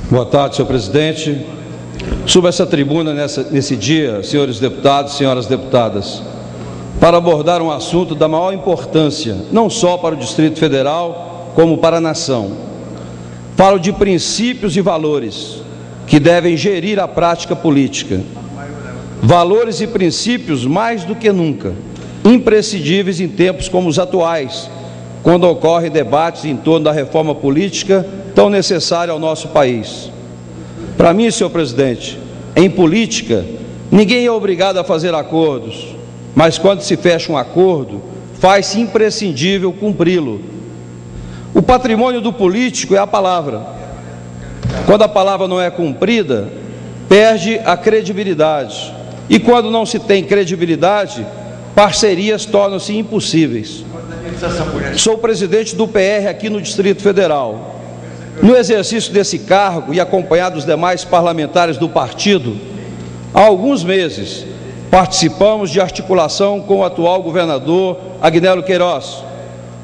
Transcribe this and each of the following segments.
Boa tarde, senhor presidente. Subo essa tribuna nesse dia, senhores deputados e senhoras deputadas, para abordar um assunto da maior importância, não só para o Distrito Federal, como para a nação. Falo de princípios e valores que devem gerir a prática política. Valores e princípios mais do que nunca, imprescindíveis em tempos como os atuais, quando ocorrem debates em torno da reforma política tão necessária ao nosso país. Para mim, senhor presidente, em política, ninguém é obrigado a fazer acordos, mas quando se fecha um acordo, faz-se imprescindível cumpri-lo. O patrimônio do político é a palavra. Quando a palavra não é cumprida, perde a credibilidade. E quando não se tem credibilidade, parcerias tornam-se impossíveis. Sou presidente do PR aqui no Distrito Federal. No exercício desse cargo e acompanhado dos demais parlamentares do partido, há alguns meses participamos de articulação com o atual governador Agnello Queiroz,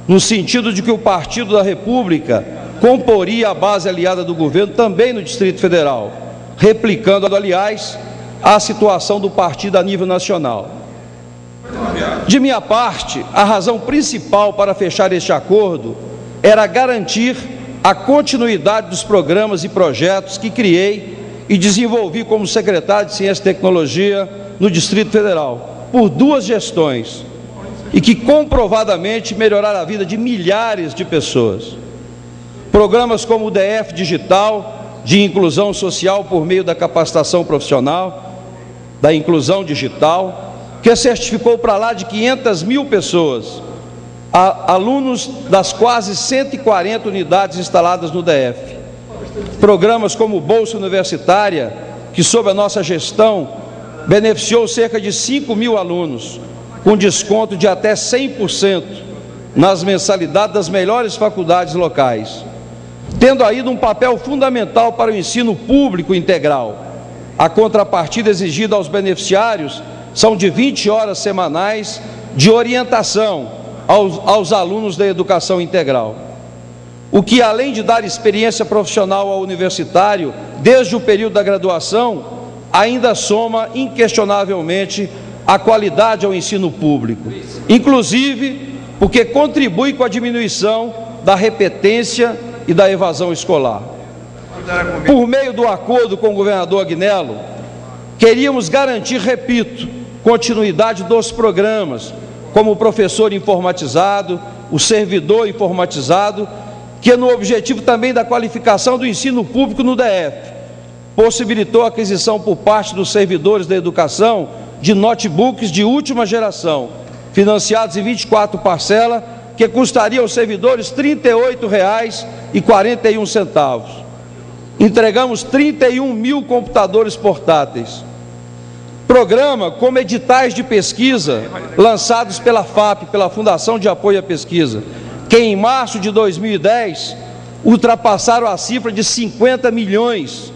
no sentido de que o Partido da República comporia a base aliada do governo também no Distrito Federal, replicando, aliás, a situação do partido a nível nacional. De minha parte, a razão principal para fechar este acordo era garantir a continuidade dos programas e projetos que criei e desenvolvi como secretário de Ciência e Tecnologia no Distrito Federal, por 2 gestões, e que comprovadamente melhoraram a vida de milhares de pessoas. Programas como o DF Digital, de inclusão social por meio da capacitação profissional, da inclusão digital, que certificou para lá de 500 mil pessoas, alunos das quase 140 unidades instaladas no DF. Programas como Bolsa Universitária, que sob a nossa gestão beneficiou cerca de 5 mil alunos, com desconto de até 100% nas mensalidades das melhores faculdades locais, tendo ainda um papel fundamental para o ensino público integral. A contrapartida exigida aos beneficiários são de 20 horas semanais de orientação aos alunos da educação integral, o que, além de dar experiência profissional ao universitário desde o período da graduação, ainda soma inquestionavelmente a qualidade ao ensino público, inclusive porque contribui com a diminuição da repetência e da evasão escolar. Por meio do acordo com o governador Agnello, queríamos garantir, repito, continuidade dos programas, como o professor informatizado, o servidor informatizado, que no objetivo também da qualificação do ensino público no DF, possibilitou a aquisição por parte dos servidores da educação de notebooks de última geração, financiados em 24 parcelas, que custariam aos servidores R$ 38,41. Entregamos 31 mil computadores portáteis. Programa como editais de pesquisa lançados pela FAP, pela Fundação de Apoio à Pesquisa, que em março de 2010 ultrapassaram a cifra de 50 milhões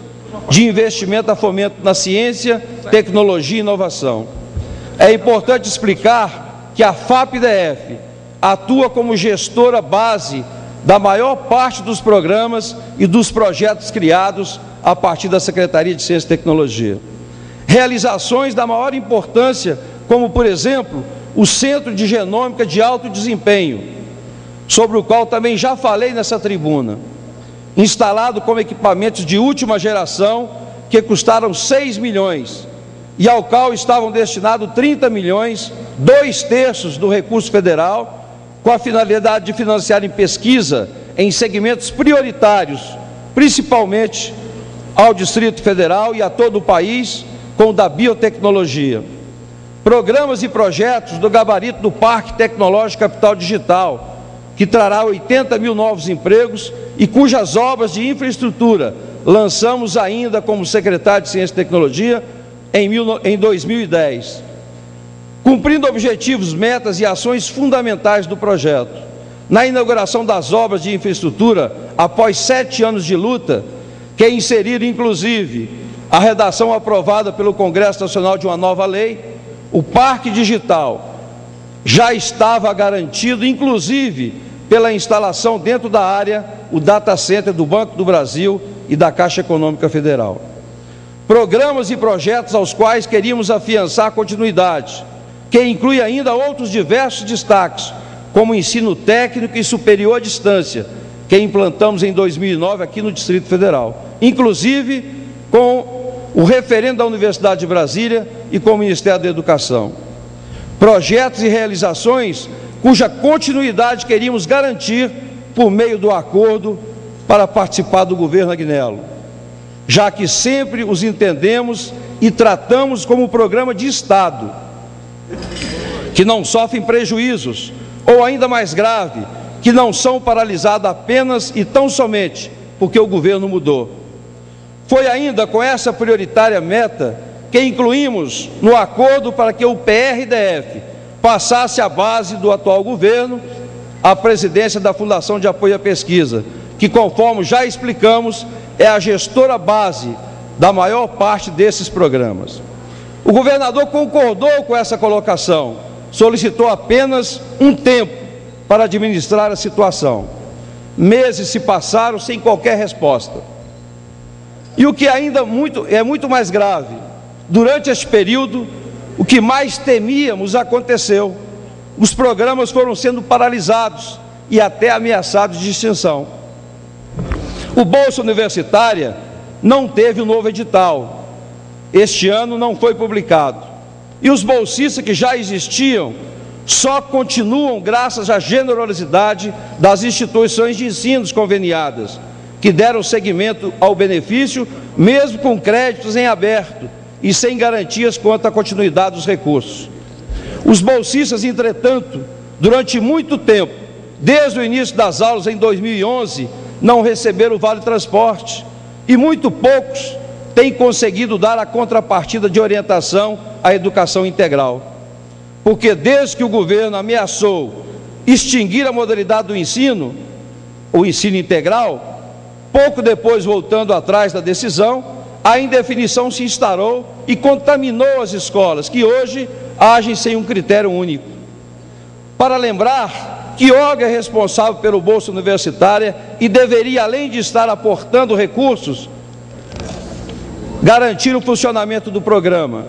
de investimento a fomento na ciência, tecnologia e inovação. É importante explicar que a FAP-DF atua como gestora base da maior parte dos programas e dos projetos criados a partir da Secretaria de Ciência e Tecnologia. Realizações da maior importância, como, por exemplo, o Centro de Genômica de Alto Desempenho, sobre o qual também já falei nessa tribuna, instalado com equipamentos de última geração, que custaram 6 milhões, e ao qual estavam destinados 30 milhões, 2/3 do recurso federal, com a finalidade de financiar em pesquisa em segmentos prioritários, principalmente ao Distrito Federal e a todo o país, com o da biotecnologia. Programas e projetos do gabarito do Parque Tecnológico Capital Digital, que trará 80 mil novos empregos e cujas obras de infraestrutura lançamos ainda como secretário de Ciência e Tecnologia em 2010. Cumprindo objetivos, metas e ações fundamentais do projeto. Na inauguração das obras de infraestrutura, após 7 anos de luta, que inseriram inclusive a redação aprovada pelo Congresso Nacional de uma nova lei, o Parque Digital já estava garantido, inclusive pela instalação dentro da área, o Data Center do Banco do Brasil, e da Caixa Econômica Federal. Programas e projetos aos quais queríamos afiançar a continuidade, que inclui ainda outros diversos destaques, como ensino técnico e superior à distância, que implantamos em 2009 aqui no Distrito Federal, inclusive com o referendo da Universidade de Brasília e com o Ministério da Educação. Projetos e realizações cuja continuidade queríamos garantir por meio do acordo para participar do governo Agnello, já que sempre os entendemos e tratamos como programa de Estado, que não sofrem prejuízos, ou ainda mais grave, que não são paralisados apenas e tão somente porque o governo mudou. Foi ainda com essa prioritária meta que incluímos no acordo para que o PRDF passasse à base do atual governo a presidência da Fundação de Apoio à Pesquisa, que, conforme já explicamos, é a gestora base da maior parte desses programas. O governador concordou com essa colocação, solicitou apenas um tempo para administrar a situação. Meses se passaram sem qualquer resposta. E o que ainda é muito mais grave, durante este período, o que mais temíamos aconteceu. Os programas foram sendo paralisados e até ameaçados de extinção. O Bolsa Universitária não teve um novo edital. Este ano não foi publicado. E os bolsistas que já existiam só continuam graças à generosidade das instituições de ensino conveniadas, que deram seguimento ao benefício, mesmo com créditos em aberto e sem garantias quanto à continuidade dos recursos. Os bolsistas, entretanto, durante muito tempo, desde o início das aulas em 2011, não receberam o Vale Transporte, e muito poucos têm conseguido dar a contrapartida de orientação à educação integral. Porque desde que o governo ameaçou extinguir a modalidade do ensino, o ensino integral, pouco depois, voltando atrás da decisão, a indefinição se instaurou e contaminou as escolas, que hoje agem sem um critério único. Para lembrar que órgão é responsável pelo Bolsa Universitária e deveria, além de estar aportando recursos, garantir o funcionamento do programa,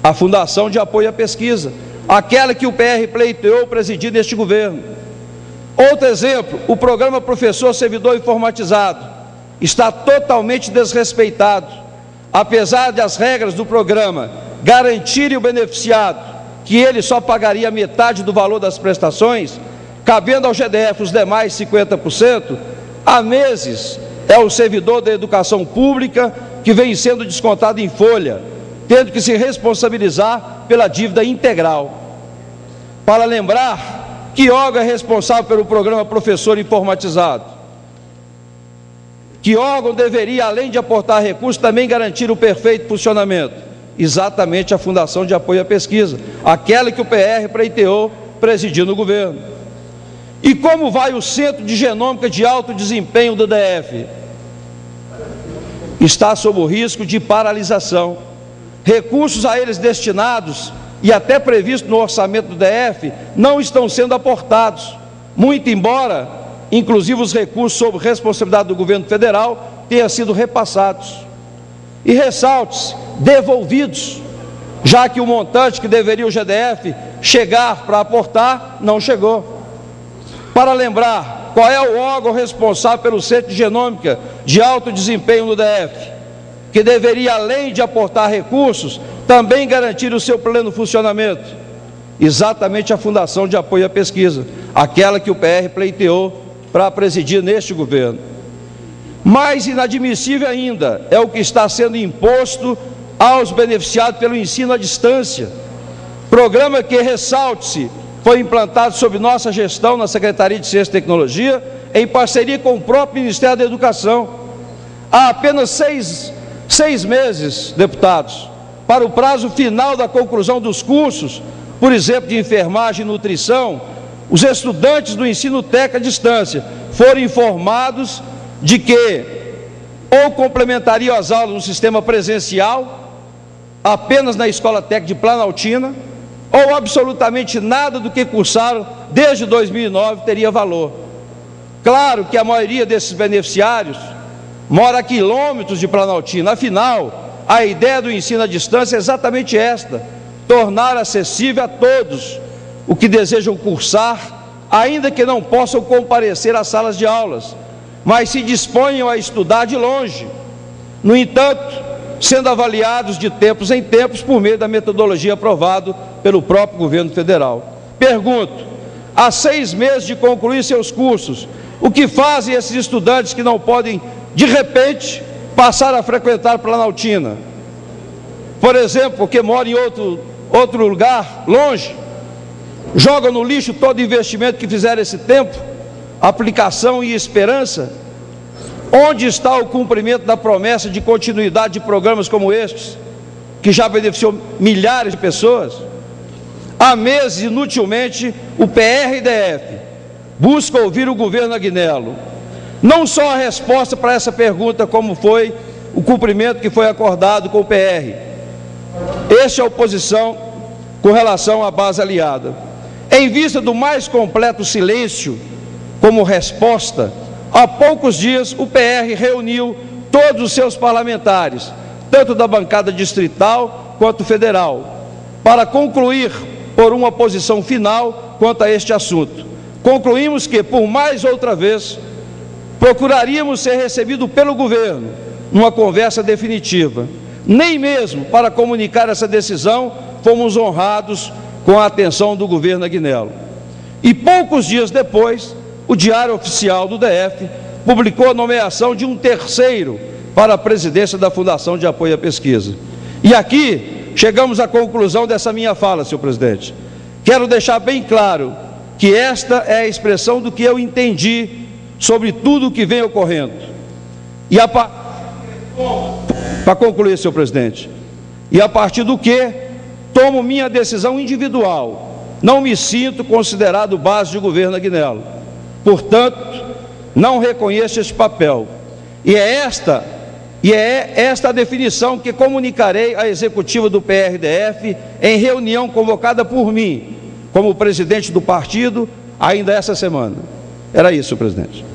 a Fundação de Apoio à Pesquisa, aquela que o PR pleiteou presidir neste governo. Outro exemplo, o programa Professor Servidor Informatizado está totalmente desrespeitado, apesar das regras do programa garantirem o beneficiado que ele só pagaria metade do valor das prestações, cabendo ao GDF os demais 50%, há meses é o servidor da educação pública que vem sendo descontado em folha, tendo que se responsabilizar pela dívida integral. Para lembrar que órgão é responsável pelo programa Professor Informatizado, que órgão deveria, além de aportar recursos, também garantir o perfeito funcionamento? Exatamente a Fundação de Apoio à Pesquisa, aquela que o PR pleiteou presidir no governo. E como vai o Centro de Genômica de Alto Desempenho do DF? Está sob o risco de paralisação. Recursos a eles destinados e até previsto no orçamento do DF não estão sendo aportados, muito embora, inclusive, os recursos sob responsabilidade do governo federal tenham sido repassados. E ressalte-se, devolvidos, já que o montante que deveria o GDF chegar para aportar, não chegou. Para lembrar, qual é o órgão responsável pelo Centro de Genômica de Alto Desempenho no DF, que deveria, além de aportar recursos, também garantir o seu pleno funcionamento? Exatamente a Fundação de Apoio à Pesquisa, aquela que o PR pleiteou para presidir neste governo. Mais inadmissível ainda é o que está sendo imposto aos beneficiados pelo ensino à distância, programa que, ressalte-se, foi implantado sob nossa gestão na Secretaria de Ciência e Tecnologia, em parceria com o próprio Ministério da Educação. Há apenas seis meses, deputados, para o prazo final da conclusão dos cursos, por exemplo, de enfermagem e nutrição, os estudantes do ensino técnico à distância foram informados de que ou complementariam as aulas no sistema presencial, apenas na Escola Técnica de Planaltina, ou absolutamente nada do que cursaram desde 2009 teria valor. Claro que a maioria desses beneficiários mora a quilômetros de Planaltina. Afinal, a ideia do ensino à distância é exatamente esta: tornar acessível a todos o que desejam cursar, ainda que não possam comparecer às salas de aulas, mas se disponham a estudar de longe. No entanto, sendo avaliados de tempos em tempos por meio da metodologia aprovada pelo próprio governo federal. Pergunto: há 6 meses de concluir seus cursos, o que fazem esses estudantes que não podem, de repente, passar a frequentar Planaltina? Por exemplo, porque moram em outro lugar, longe? Jogam no lixo todo o investimento que fizeram esse tempo, aplicação e esperança? Onde está o cumprimento da promessa de continuidade de programas como estes, que já beneficiou milhares de pessoas? Há meses, inutilmente, o PRDF busca ouvir o governo Agnello. Não só a resposta para essa pergunta, como foi o cumprimento que foi acordado com o PR. Esta é a oposição com relação à base aliada. Em vista do mais completo silêncio como resposta, há poucos dias o PR reuniu todos os seus parlamentares, tanto da bancada distrital quanto federal, para concluir por uma posição final quanto a este assunto. Concluímos que, por mais outra vez, procuraríamos ser recebidos pelo governo numa conversa definitiva. Nem mesmo para comunicar essa decisão fomos honrados com a atenção do governo Agnello. E poucos dias depois, o Diário Oficial do DF publicou a nomeação de um terceiro para a presidência da Fundação de Apoio à Pesquisa. E aqui chegamos à conclusão dessa minha fala, senhor presidente. Quero deixar bem claro que esta é a expressão do que eu entendi sobre tudo o que vem ocorrendo. E para concluir, senhor presidente, e a partir do que tomo minha decisão individual, não me sinto considerado base de governo Agnello. Portanto, não reconheço este papel. E é esta a definição que comunicarei à executiva do PRDF em reunião convocada por mim, como presidente do partido, ainda essa semana. Era isso, senhor presidente.